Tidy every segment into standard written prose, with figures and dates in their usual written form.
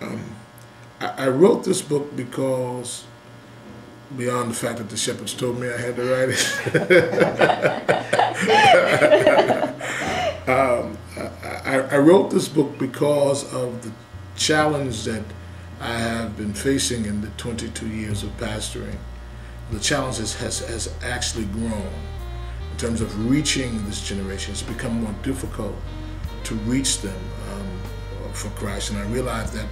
Um, I wrote this book because, beyond the fact that the shepherds told me I had to write it, I wrote this book because of the challenge that I have been facing in the 22 years of pastoring. The challenge has actually grown in terms of reaching this generation. It's become more difficult to reach them for Christ, and I realized that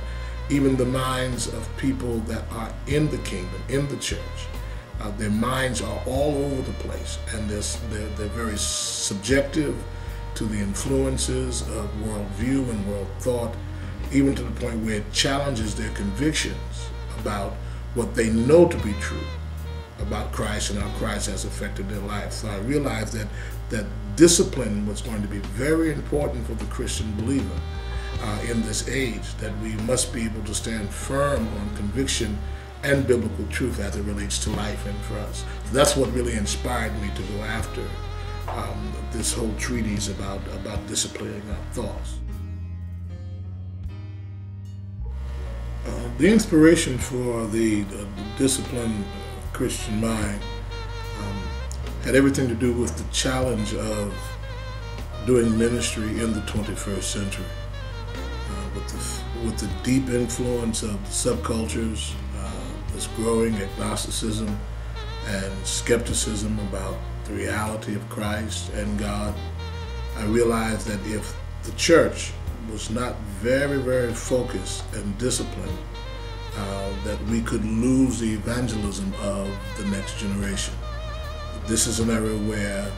even the minds of people that are in the kingdom, in the church, their minds are all over the place, and they're very subjective to the influences of worldview and world thought, even to the point where it challenges their convictions about what they know to be true about Christ and how Christ has affected their life. So I realized that discipline was going to be very important for the Christian believer in this age, that we must be able to stand firm on conviction and biblical truth as it relates to life and for us. So that's what really inspired me to go after this whole treatise about disciplining our thoughts. The inspiration for the disciplined Christian mind had everything to do with the challenge of doing ministry in the 21st century, with the deep influence of subcultures, this growing agnosticism and skepticism about the reality of Christ and God. I realized that if the church was not very, very focused and disciplined, that we could lose the evangelism of the next generation. This is an area where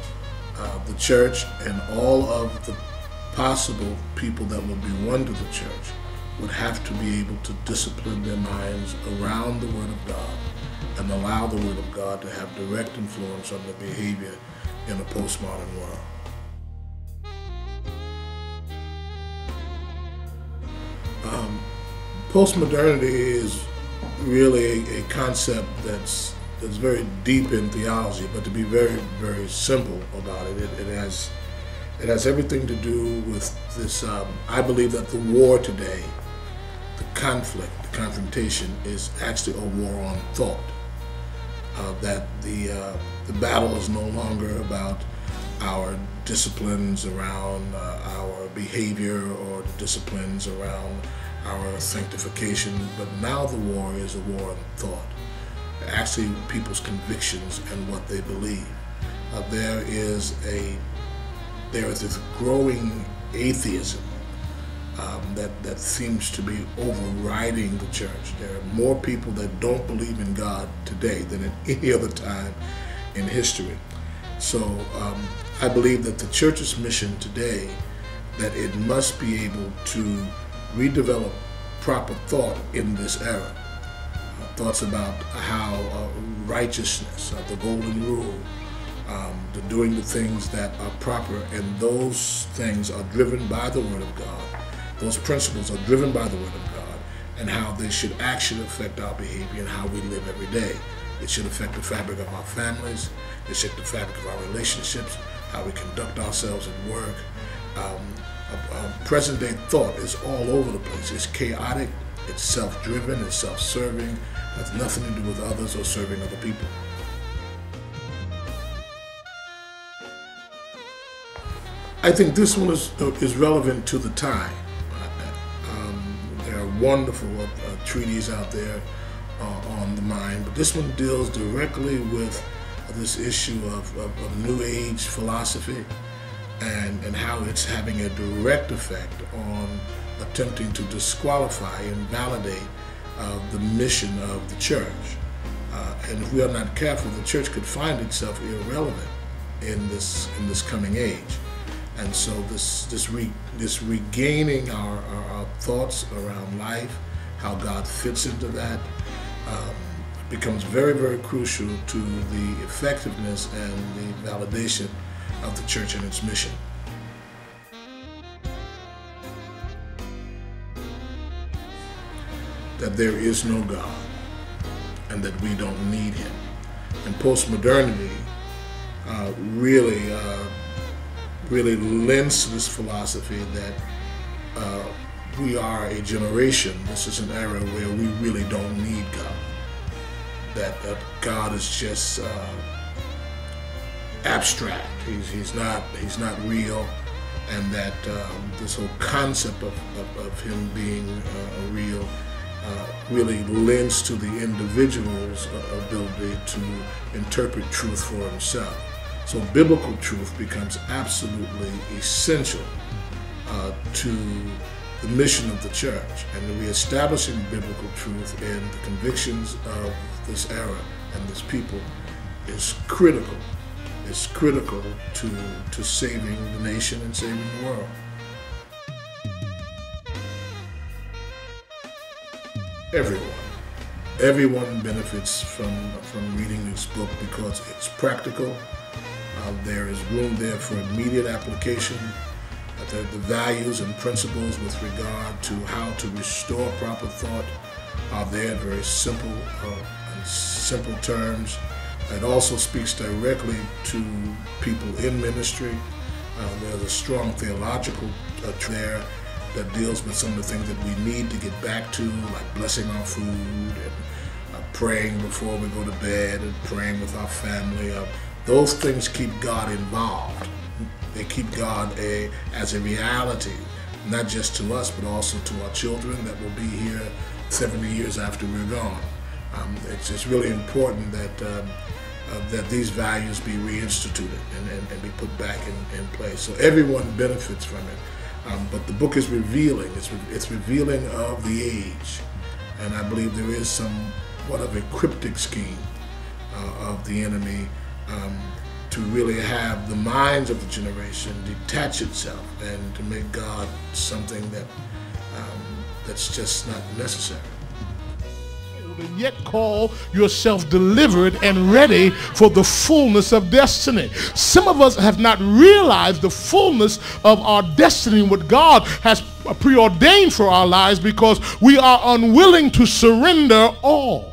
the church and all of the possible people that will be won to the church would have to be able to discipline their minds around the Word of God and allow the Word of God to have direct influence on their behavior in a postmodern world. Postmodernity is really a concept that's very deep in theology, but to be very, very simple about it, it has everything to do with this. I believe that the war today, the conflict, the confrontation, is actually a war on thought. That the battle is no longer about our disciplines around our behavior or the disciplines around our sanctification, but now the war is a war on thought. Actually, people's convictions and what they believe. There is this growing atheism that seems to be overriding the church. There are more people that don't believe in God today than at any other time in history. So I believe that the church's mission today, that it must be able to redevelop proper thought in this era. Thoughts about how righteousness, the golden rule, doing the things that are proper, and those things are driven by the Word of God. Those principles are driven by the Word of God, and how they should actually affect our behavior and how we live every day. It should affect the fabric of our families. It should affect the fabric of our relationships, how we conduct ourselves at work. Present-day thought is all over the place. It's chaotic, it's self-driven, it's self-serving, has nothing to do with others or serving other people. I think this one is relevant to the time. There are wonderful treatises out there on the mind, but this one deals directly with this issue of New Age philosophy and how it's having a direct effect on attempting to disqualify and validate the mission of the church. And if we are not careful, the church could find itself irrelevant in this coming age. And so this regaining our thoughts around life, how God fits into that, becomes very, very crucial to the effectiveness and the validation of the church and its mission. That there is no God and that we don't need Him. And postmodernity really lends to this philosophy that we are a generation, this is an era where we really don't need God. That God is just abstract. He's not real, and that this whole concept of him being real really lends to the individual's ability to interpret truth for himself. So biblical truth becomes absolutely essential to the mission of the church, and reestablishing biblical truth in the convictions of this era and this people is critical. It's critical to saving the nation and saving the world. Everyone benefits from reading this book because it's practical. There is room there for immediate application. The values and principles with regard to how to restore proper thought are there in very simple terms. It also speaks directly to people in ministry. There's a strong theological there that deals with some of the things that we need to get back to, like blessing our food and praying before we go to bed and praying with our family. Those things keep God involved. They keep God as a reality, not just to us, but also to our children that will be here 70 years after we're gone. It's really important that these values be reinstituted and be put back in place. So everyone benefits from it. But the book is revealing. It's revealing of the age. And I believe there is somewhat of a cryptic scheme of the enemy to really have the minds of the generation detach itself and to make God something that's just not necessary. And yet call yourself delivered and ready for the fullness of destiny. Some of us have not realized the fullness of our destiny, what God has preordained for our lives, because we are unwilling to surrender all.